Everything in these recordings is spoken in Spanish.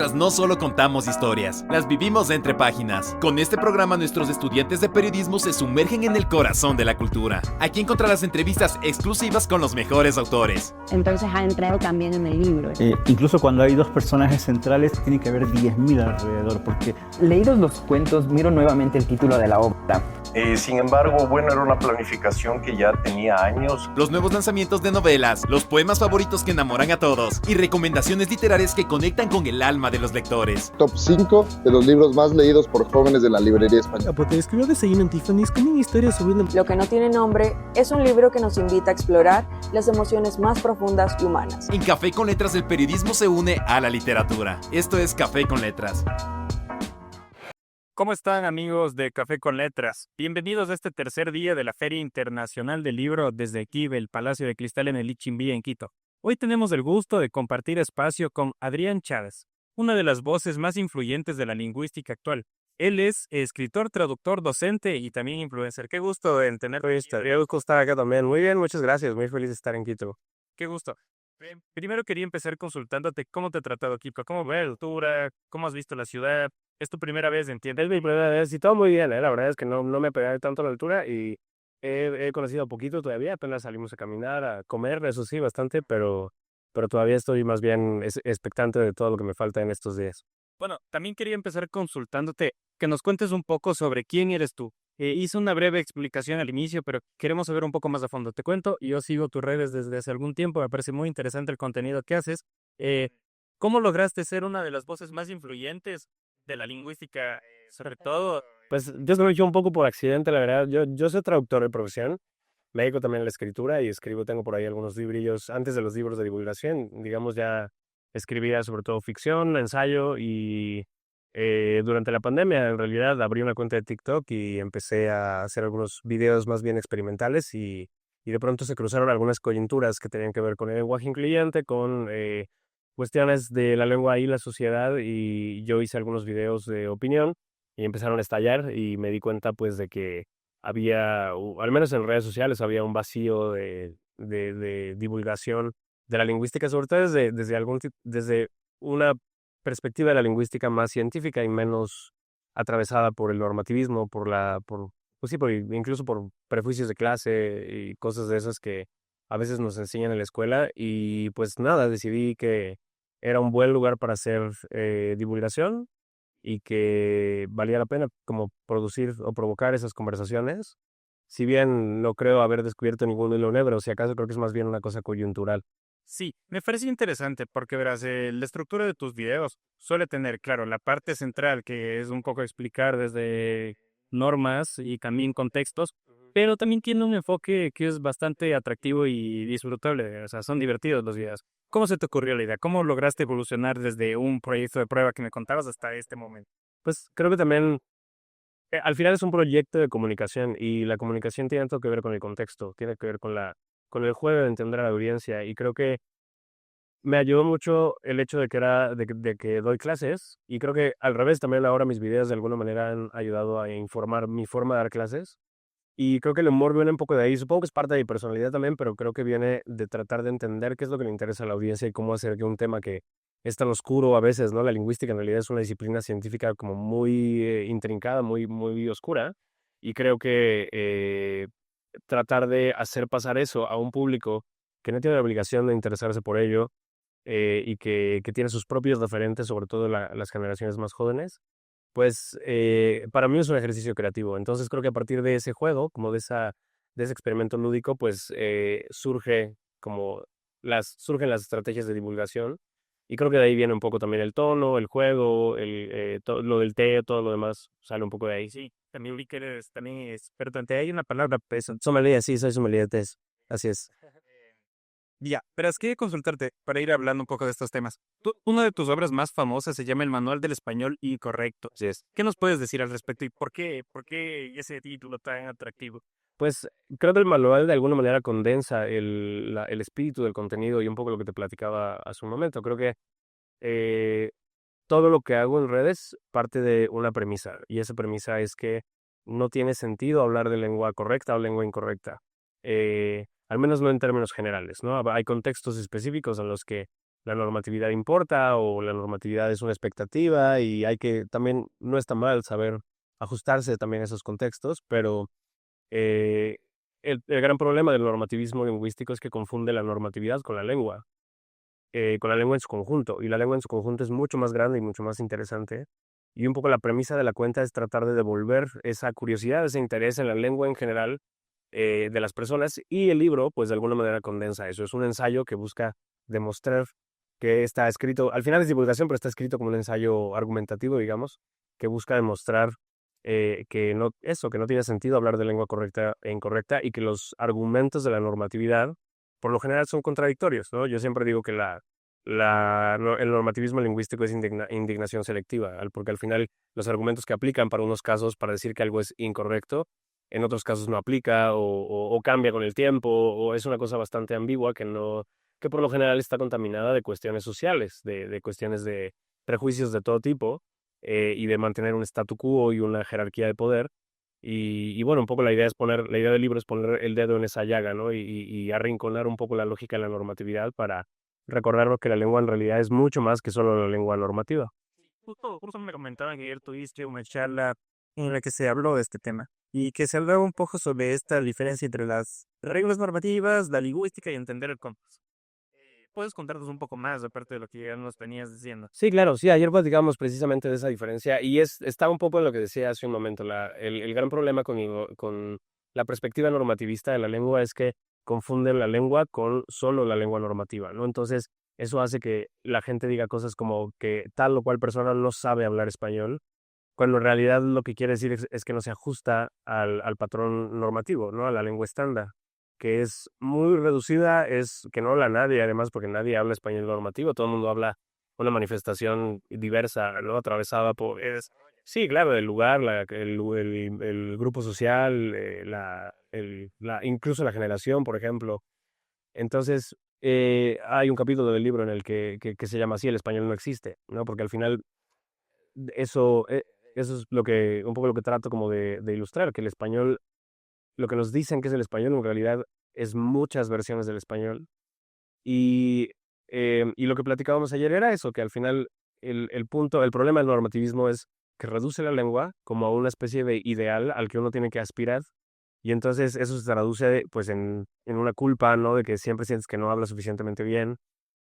No solo contamos historias, las vivimos entre páginas. Con este programa nuestros estudiantes de periodismo se sumergen en el corazón de la cultura. Aquí encontrarás entrevistas exclusivas con los mejores autores. Entonces ha entrado también en el libro. Incluso cuando hay dos personajes centrales tiene que haber 10.000 alrededor, porque... Leídos los cuentos, miro nuevamente el título de la obra. Sin embargo, bueno, era una planificación que ya tenía años. Los nuevos lanzamientos de novelas, los poemas favoritos que enamoran a todos y recomendaciones literarias que conectan con el alma de los lectores. Top 5 de los libros más leídos por jóvenes de la librería española. Porque escribió Desayuno en Tiffany's con una historia sobre... Lo que no tiene nombre es un libro que nos invita a explorar las emociones más profundas y humanas. En Café con Letras el periodismo se une a la literatura. Esto es Café con Letras. ¿Cómo están, amigos de Café con Letras? Bienvenidos a este tercer día de la Feria Internacional del Libro desde aquí, el Palacio de Cristal en el Lichimbí, en Quito. Hoy tenemos el gusto de compartir espacio con Adrián Chávez, una de las voces más influyentes de la lingüística actual. Él es escritor, traductor, docente y también influencer. Qué gusto en tenerlo. Qué gusto estar acá también. Muy bien, muchas gracias. Muy feliz de estar en Quito. Qué gusto. Primero quería empezar consultándote cómo te ha tratado Quito, cómo ves la altura, cómo has visto la ciudad. ¿Es tu primera vez, entiendes? Es mi primera vez y todo muy bien, La verdad es que no me pegué tanto a la altura y he conocido poquito todavía. Apenas salimos a caminar, a comer, eso sí, bastante, pero todavía estoy más bien expectante de todo lo que me falta en estos días. Bueno, también quería empezar consultándote que nos cuentes un poco sobre quién eres tú. Hice una breve explicación al inicio, pero queremos saber un poco más a fondo. Te cuento, yo sigo tus redes desde hace algún tiempo, me parece muy interesante el contenido que haces. ¿Cómo lograste ser una de las voces más influyentes de la lingüística, sobre todo? Pues yo se lo he hecho un poco por accidente, la verdad. Yo soy traductor de profesión, me dedico también a la escritura y tengo por ahí algunos librillos antes de los libros de divulgación. Digamos, ya escribía sobre todo ficción, ensayo y durante la pandemia en realidad abrí una cuenta de TikTok y empecé a hacer algunos videos más bien experimentales y de pronto se cruzaron algunas coyunturas que tenían que ver con el lenguaje incluyente, con cuestiones de la lengua y la sociedad, y yo hice algunos videos de opinión y empezaron a estallar y me di cuenta pues de que había, al menos en redes sociales, había un vacío de divulgación de la lingüística, sobre todo desde una perspectiva de la lingüística más científica y menos atravesada por el normativismo, pues sí, incluso por prejuicios de clase y cosas de esas que a veces nos enseñan en la escuela. Y pues nada, decidí que era un buen lugar para hacer divulgación y que valía la pena como producir o provocar esas conversaciones. Si bien no creo haber descubierto ningún hilo negro, si acaso creo que es más bien una cosa coyuntural. Sí, me parece interesante porque verás, la estructura de tus videos suele tener, claro, la parte central que es un poco explicar desde normas y también contextos, pero también tiene un enfoque que es bastante atractivo y disfrutable, o sea, son divertidos los videos. ¿Cómo se te ocurrió la idea? ¿Cómo lograste evolucionar desde un proyecto de prueba que me contabas hasta este momento? Pues creo que también al final es un proyecto de comunicación y la comunicación tiene todo que ver con el contexto, tiene que ver con el juego de entender a la audiencia, y creo que me ayudó mucho el hecho de que doy clases, y creo que al revés también ahora mis videos de alguna manera han ayudado a informar mi forma de dar clases, y creo que el humor viene un poco de ahí. Supongo que es parte de mi personalidad también, pero creo que viene de tratar de entender qué es lo que le interesa a la audiencia y cómo hacer que un tema que es tan oscuro a veces, ¿no? La lingüística en realidad es una disciplina científica como muy intrincada, muy, muy oscura, y creo que tratar de hacer pasar eso a un público que no tiene la obligación de interesarse por ello, y que tiene sus propios referentes, sobre todo las generaciones más jóvenes, pues para mí es un ejercicio creativo. Entonces creo que a partir de ese juego, como de ese experimento lúdico, pues surgen las estrategias de divulgación, y creo que de ahí viene un poco también el tono, el juego, lo del té, todo lo demás sale un poco de ahí. Sí, también vi que eres también experto en té. Hay una palabra, pues, Sommelier, sí, soy sommelier de tés, así es. ya, pero es que consultarte para ir hablando un poco de estos temas. Una de tus obras más famosas se llama El Manual del Español Incorrecto. Así es. ¿Qué nos puedes decir al respecto y por qué ese título tan atractivo? Pues creo que el manual de alguna manera condensa el espíritu del contenido y un poco lo que te platicaba hace un momento. Creo que todo lo que hago en redes parte de una premisa, y esa premisa es que no tiene sentido hablar de lengua correcta o lengua incorrecta. Al menos no en términos generales, ¿no? Hay contextos específicos en los que la normatividad importa o la normatividad es una expectativa y hay que, también no está mal saber ajustarse también a esos contextos, pero eh, el gran problema del normativismo lingüístico es que confunde la normatividad con la lengua en su conjunto, y la lengua en su conjunto es mucho más grande y mucho más interesante. Y un poco la premisa de la cuenta es tratar de devolver esa curiosidad, ese interés en la lengua en general de las personas, y el libro, pues de alguna manera condensa eso. Es un ensayo que busca demostrar que está escrito, al final es divulgación, pero está escrito como un ensayo argumentativo, digamos, que busca demostrar que no tiene sentido hablar de lengua correcta e incorrecta y que los argumentos de la normatividad, por lo general, son contradictorios, ¿no? Yo siempre digo que el normativismo lingüístico es indignación selectiva, porque al final los argumentos que aplican para unos casos para decir que algo es incorrecto, en otros casos no aplica o cambia con el tiempo, o es una cosa bastante ambigua que por lo general está contaminada de cuestiones sociales, de cuestiones de prejuicios de todo tipo, y de mantener un statu quo y una jerarquía de poder. Y bueno, un poco la idea del libro es poner el dedo en esa llaga, ¿no? Y arrinconar un poco la lógica de la normatividad para recordarnos que la lengua en realidad es mucho más que solo la lengua normativa. Justo me comentaban que ayer tuviste una charla en la que se habló de este tema y que se hablaba un poco sobre esta diferencia entre las reglas normativas, la lingüística y entender el contexto. ¿Puedes contarnos un poco más, aparte de lo que ya nos venías diciendo? Sí, claro, sí, ayer platicamos precisamente de esa diferencia y está un poco en lo que decía hace un momento. El gran problema con la perspectiva normativista de la lengua es que confunden la lengua con solo la lengua normativa, ¿no? Entonces, eso hace que la gente diga cosas como que tal o cual persona no sabe hablar español, cuando en realidad lo que quiere decir es que no se ajusta al patrón normativo, ¿no? A la lengua estándar, que es muy reducida, es que no habla nadie, además, porque nadie habla español normativo, todo el mundo habla una manifestación diversa, ¿no? Atravesada por, sí, claro, el lugar, el grupo social, incluso la generación, por ejemplo. Entonces, hay un capítulo del libro en el que se llama así, el español no existe, ¿no? Porque al final eso, eso es un poco lo que trato como de ilustrar, que el español, lo que nos dicen que es el español, en realidad es muchas versiones del español. Y lo que platicábamos ayer era eso, que al final el problema del normativismo es que reduce la lengua como a una especie de ideal al que uno tiene que aspirar. Y entonces eso se traduce pues en una culpa, ¿no? De que siempre sientes que no hablas suficientemente bien.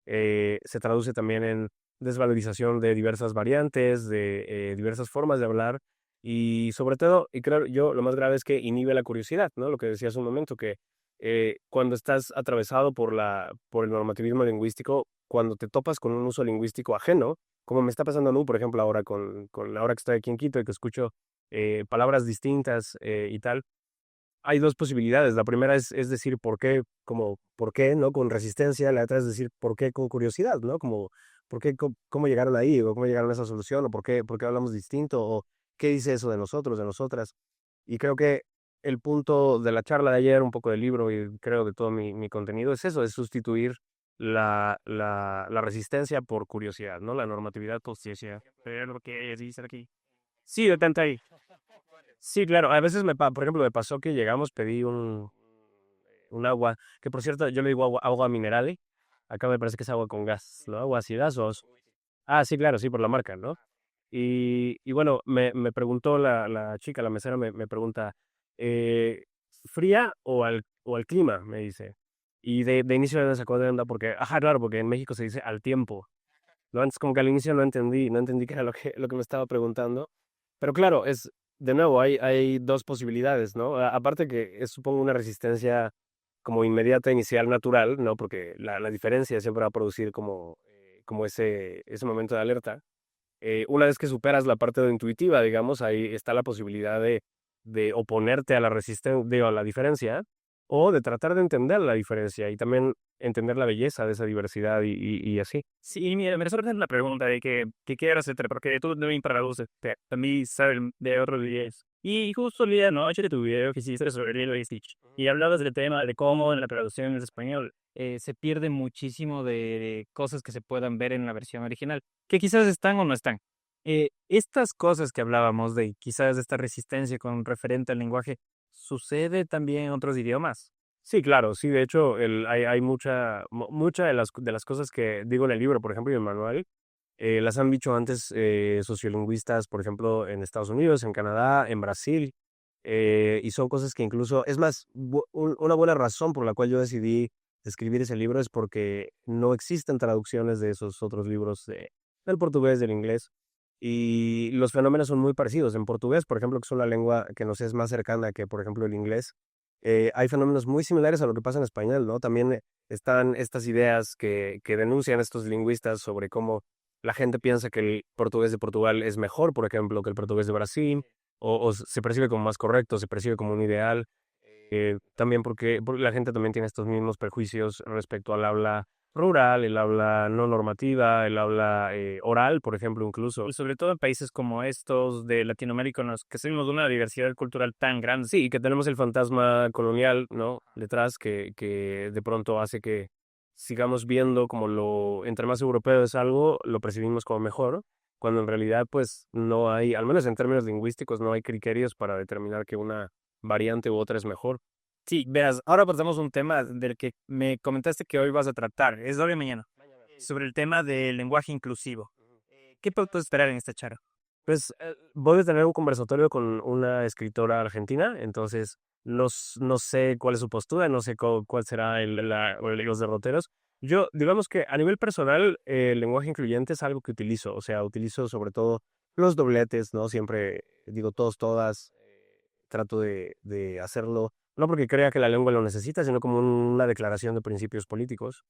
Se traduce también en desvalorización de diversas variantes, de diversas formas de hablar. Y sobre todo, y creo yo, lo más grave es que inhibe la curiosidad, ¿no? Lo que decía hace un momento, que cuando estás atravesado por el normativismo lingüístico, cuando te topas con un uso lingüístico ajeno, como me está pasando a mí, por ejemplo, ahora ahora que estoy aquí en Quito y que escucho palabras distintas y tal, hay dos posibilidades. La primera es decir por qué, por qué, ¿no? Con resistencia. La otra es decir por qué con curiosidad, ¿no? Como, por qué, cómo llegaron ahí, o cómo llegaron a esa solución, o por qué hablamos distinto, o qué dice eso de nosotros, de nosotras. Y creo que el punto de la charla de ayer, un poco del libro y creo de todo mi contenido, es eso, es sustituir la resistencia por curiosidad, ¿no? La normatividad por curiosidad. Pero lo que dice aquí. Sí, detente ahí. Sí, claro, a veces por ejemplo, me pasó que llegamos, pedí un agua, que por cierto, yo le digo agua mineral, acá me parece que es agua con gas, ¿no? Agua sin gasos. Ah, sí, claro, sí, por la marca, ¿no? Y bueno, me preguntó la chica, la mesera, me pregunta, ¿fría o al clima? Me dice. Y de inicio me sacó de onda porque, ajá, claro, porque en México se dice al tiempo, ¿no? Antes como que al inicio no entendí qué era lo que me estaba preguntando. Pero claro, de nuevo, hay dos posibilidades, ¿no? Aparte que supongo una resistencia como inmediata, inicial, natural, ¿no? Porque la diferencia siempre va a producir como ese momento de alerta. Una vez que superas la parte intuitiva, digamos, ahí está la posibilidad de oponerte a la resistencia, a la diferencia, o de tratar de entender la diferencia y también entender la belleza de esa diversidad y así. Sí, mira, me resuelve la pregunta de que quieras hacer, porque tú también traduces, también sabes de otros días. Y justo el día de noche de tu video que hiciste sobre Lilo y Stitch, y hablabas del tema de cómo en la traducción en español se pierde muchísimo de cosas que se puedan ver en la versión original, que quizás están o no están. Estas cosas que hablábamos de quizás esta resistencia con referente al lenguaje, ¿sucede también en otros idiomas? Sí, claro, sí, de hecho, hay mucha de las cosas que digo en el libro, por ejemplo, y en el manual, las han dicho antes sociolingüistas, por ejemplo, en Estados Unidos, en Canadá, en Brasil, y son cosas que incluso, es más, una buena razón por la cual yo decidí escribir ese libro es porque no existen traducciones de esos otros libros del portugués, del inglés, y los fenómenos son muy parecidos. En portugués, por ejemplo, que es una lengua que nos es más cercana que, por ejemplo, el inglés, hay fenómenos muy similares a lo que pasa en español, ¿no? También están estas ideas que denuncian estos lingüistas sobre cómo la gente piensa que el portugués de Portugal es mejor, por ejemplo, que el portugués de Brasil, o se percibe como más correcto, se percibe como un ideal. También porque la gente también tiene estos mismos prejuicios respecto al habla rural, el habla no normativa, el habla oral, por ejemplo, incluso. Y sobre todo en países como estos de Latinoamérica, en los que tenemos una diversidad cultural tan grande. Sí, que tenemos el fantasma colonial, ¿no? Detrás, que de pronto hace que sigamos viendo como entre más europeo es algo, lo percibimos como mejor, cuando en realidad, pues, no hay, al menos en términos lingüísticos, no hay criterios para determinar que una variante u otra es mejor. Sí, verás, ahora pasamos a un tema del que me comentaste que hoy vas a tratar, es hoy o mañana, sobre el tema del lenguaje inclusivo. ¿Qué puedo esperar en esta charla? Pues voy a tener un conversatorio con una escritora argentina, entonces no sé cuál es su postura, no sé cuál será los derroteros. Yo, digamos que a nivel personal, el lenguaje incluyente es algo que utilizo, o sea, utilizo sobre todo los dobletes, ¿no? Siempre digo todos, todas, trato de hacerlo, no porque crea que la lengua lo necesita, sino como una declaración de principios políticos.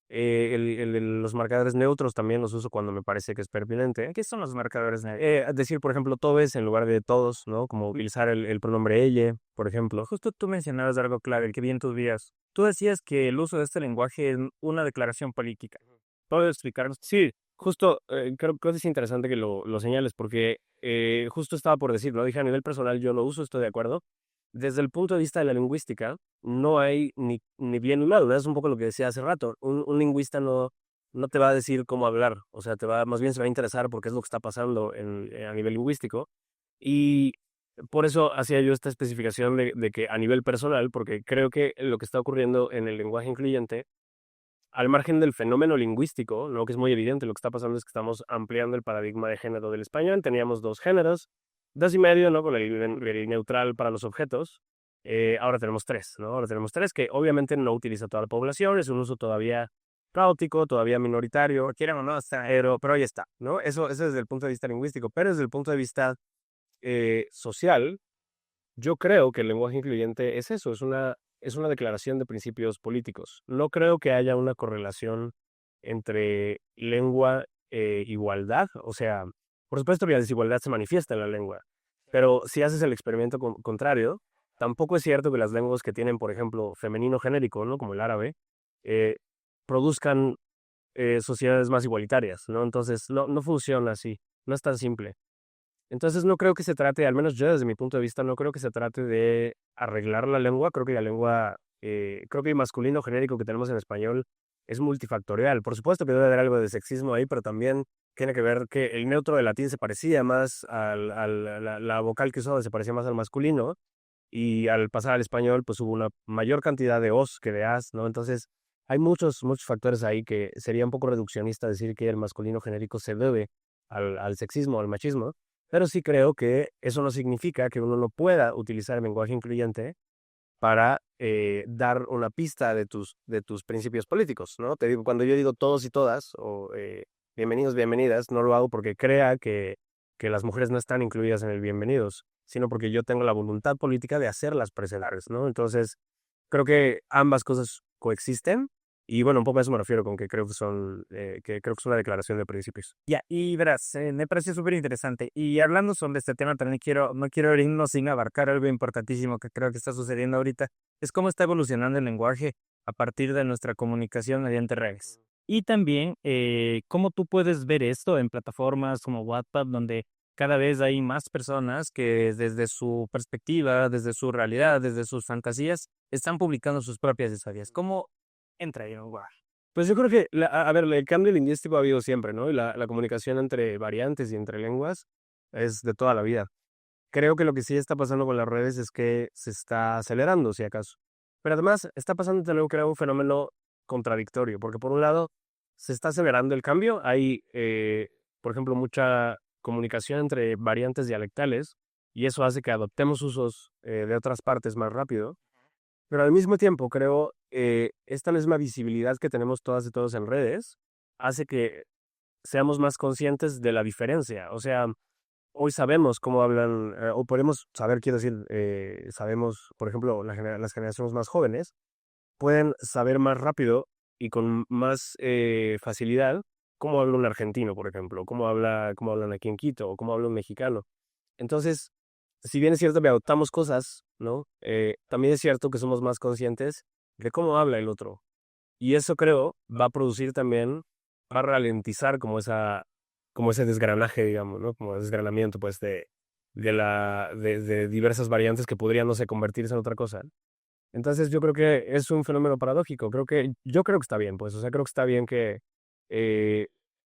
Los marcadores neutros también los uso cuando me parece que es pertinente. ¿Qué son los marcadores neutros? Decir, por ejemplo, todes en lugar de todos, ¿no? Como utilizar el pronombre ella, por ejemplo. Justo tú mencionabas algo clave, que vi en tus vías. Tú decías que el uso de este lenguaje es una declaración política. ¿Puedes explicarnos? Sí, justo creo que es interesante que lo señales porque justo estaba por decirlo. Dije a nivel personal yo lo uso, estoy de acuerdo. Desde el punto de vista de la lingüística, no hay ni bien ni mal. Es un poco lo que decía hace rato. Un lingüista no te va a decir cómo hablar. O sea, más bien se va a interesar porque es lo que está pasando a nivel lingüístico. Y por eso hacía yo esta especificación de que a nivel personal, porque creo que lo que está ocurriendo en el lenguaje incluyente, al margen del fenómeno lingüístico, lo que es muy evidente, lo que está pasando es que estamos ampliando el paradigma de género del español. Teníamos 2 géneros, 2 y medio, ¿no? Con el neutral para los objetos. Ahora tenemos 3, ¿no? Ahora tenemos 3 que obviamente no utiliza toda la población, es un uso todavía caótico, todavía minoritario, quieran o no, pero ahí está, ¿no? Eso es desde el punto de vista lingüístico, pero desde el punto de vista social, yo creo que el lenguaje incluyente es eso, es una declaración de principios políticos. No creo que haya una correlación entre lengua e igualdad, o sea, por supuesto que la desigualdad se manifiesta en la lengua, pero si haces el experimento contrario, tampoco es cierto que las lenguas que tienen, por ejemplo, femenino genérico, ¿no? Como el árabe, produzcan sociedades más igualitarias, ¿no? Entonces, no funciona así, no es tan simple. Entonces, no creo que se trate, al menos yo desde mi punto de vista, no creo que se trate de arreglar la lengua. Creo que la lengua, creo que el masculino genérico que tenemos en español es multifactorial. Por supuesto que debe haber algo de sexismo ahí, pero también tiene que ver que el neutro del latín se parecía más la vocal que usaba se parecía más al masculino, y al pasar al español, pues hubo una mayor cantidad de os que de as, ¿no? Entonces, hay muchos factores ahí que sería un poco reduccionista decir que el masculino genérico se debe al sexismo, al machismo, pero sí creo que eso no significa que uno no pueda utilizar el lenguaje incluyente para dar una pista de tus principios políticos, ¿no? Te digo, cuando yo digo todos y todas, o bienvenidos, bienvenidas, no lo hago porque crea que las mujeres no están incluidas en el bienvenidos, sino porque yo tengo la voluntad política de hacerlas presentes, ¿no? Entonces, creo que ambas cosas coexisten, y bueno, un poco a eso me refiero con que creo que es una declaración de principios. Ya, y verás, me parece súper interesante. Y hablando sobre este tema, también no quiero irnos sin abarcar algo importantísimo que creo que está sucediendo ahorita, es cómo está evolucionando el lenguaje a partir de nuestra comunicación mediante redes. Y también cómo tú puedes ver esto en plataformas como WhatsApp, donde cada vez hay más personas que desde su perspectiva, desde su realidad, desde sus fantasías, están publicando sus propias historias. ¿Cómo entra ahí en un lugar? Pues yo creo que, el cambio lingüístico ha habido siempre, ¿no? Y la comunicación entre variantes y entre lenguas es de toda la vida. Creo que lo que sí está pasando con las redes es que se está acelerando, si acaso. Pero además está pasando también, creo, un fenómeno contradictorio, porque por un lado se está acelerando el cambio, hay, por ejemplo, mucha comunicación entre variantes dialectales, y eso hace que adoptemos usos de otras partes más rápido, pero al mismo tiempo creo esta misma visibilidad que tenemos todas y todos en redes hace que seamos más conscientes de la diferencia. O sea, hoy sabemos cómo hablan, o podemos saber, quiero decir, sabemos, por ejemplo, las generaciones más jóvenes pueden saber más rápido y con más facilidad cómo habla un argentino, por ejemplo, cómo hablan aquí en Quito, o cómo habla un mexicano. Entonces, si bien es cierto que adoptamos cosas, ¿no? También es cierto que somos más conscientes de cómo habla el otro. Y eso creo va a producir también, va a ralentizar como ese desgranaje, digamos, ¿no? Como desgranamiento, pues, de diversas variantes que podrían, no sé, convertirse en otra cosa. Entonces yo creo que es un fenómeno paradójico. Yo creo que está bien, pues. O sea, creo que está bien que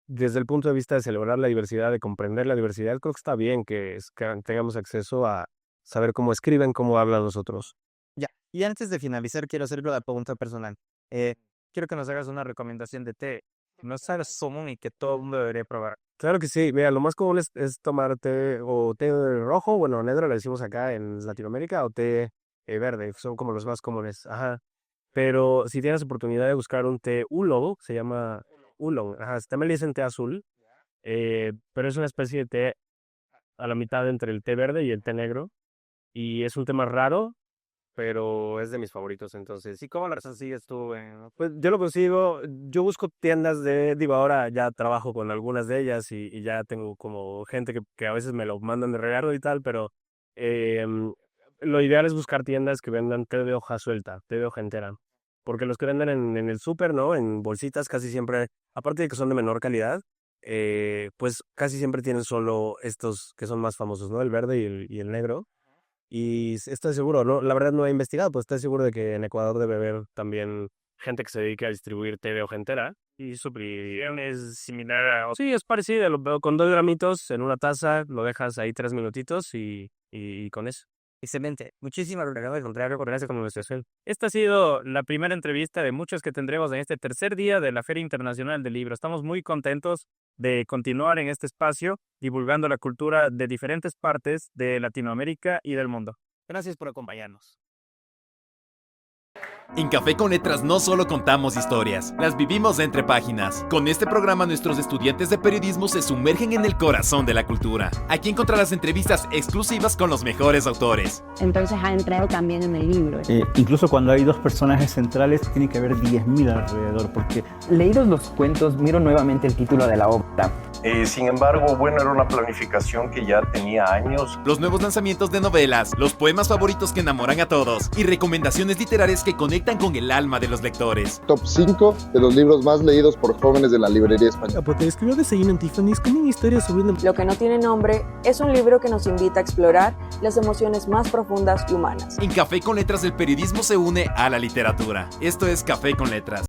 desde el punto de vista de celebrar la diversidad, de comprender la diversidad, creo que está bien que tengamos acceso a saber cómo escriben, cómo hablan los otros. Ya, y antes de finalizar, quiero hacer la pregunta personal. Quiero que nos hagas una recomendación de té. No sabes común y que todo el mundo debería probar. Claro que sí. Mira, lo más común es tomar té o té rojo, bueno, negro le decimos acá en Latinoamérica, o té verde, son como los más comunes. Ajá. Pero si tienes oportunidad de buscar un té oolong, se llama oolong. Ajá, también le dicen té azul, pero es una especie de té a la mitad entre el té verde y el té negro. Y es un té más raro, pero es de mis favoritos, entonces. ¿Y cómo lo consigues tú? Pues yo lo consigo, yo busco tiendas ahora ya trabajo con algunas de ellas y ya tengo como gente que a veces me lo mandan de regalo y tal, pero lo ideal es buscar tiendas que vendan té de hoja suelta, té de hoja entera. Porque los que venden en el súper, ¿no? En bolsitas casi siempre, aparte de que son de menor calidad, pues casi siempre tienen solo estos que son más famosos, ¿no? El verde y el negro. Y estoy seguro, ¿no? La verdad no he investigado, pues estoy seguro de que en Ecuador debe haber también gente que se dedique a distribuir té de hoja entera. Y su es similar a... Sí, es parecido, lo veo con 2 gramitos en una taza, lo dejas ahí 3 minutitos y con eso. Excelente. Muchísimas gracias, contrario, gracias con nuestra sesión. Esta ha sido la primera entrevista de muchas que tendremos en este tercer día de la Feria Internacional del Libro. Estamos muy contentos de continuar en este espacio divulgando la cultura de diferentes partes de Latinoamérica y del mundo. Gracias por acompañarnos. En Café con Letras no solo contamos historias, las vivimos entre páginas. Con este programa nuestros estudiantes de periodismo se sumergen en el corazón de la cultura. Aquí encontrarás entrevistas exclusivas con los mejores autores. Entonces ha entrado también en el libro. Incluso cuando hay 2 personajes centrales, tiene que haber 10.000 alrededor, porque... Leídos los cuentos, miro nuevamente el título de la obra. Sin embargo, bueno, era una planificación que ya tenía años. Los nuevos lanzamientos de novelas, los poemas favoritos que enamoran a todos y recomendaciones literarias que conectan con el alma de los lectores. Top 5 de los libros más leídos por jóvenes de la librería española. Porque escribió Desayuno en Tiffany's con una historia sobre Lo que no tiene nombre es un libro que nos invita a explorar las emociones más profundas y humanas. En Café con Letras el periodismo se une a la literatura. Esto es Café con Letras.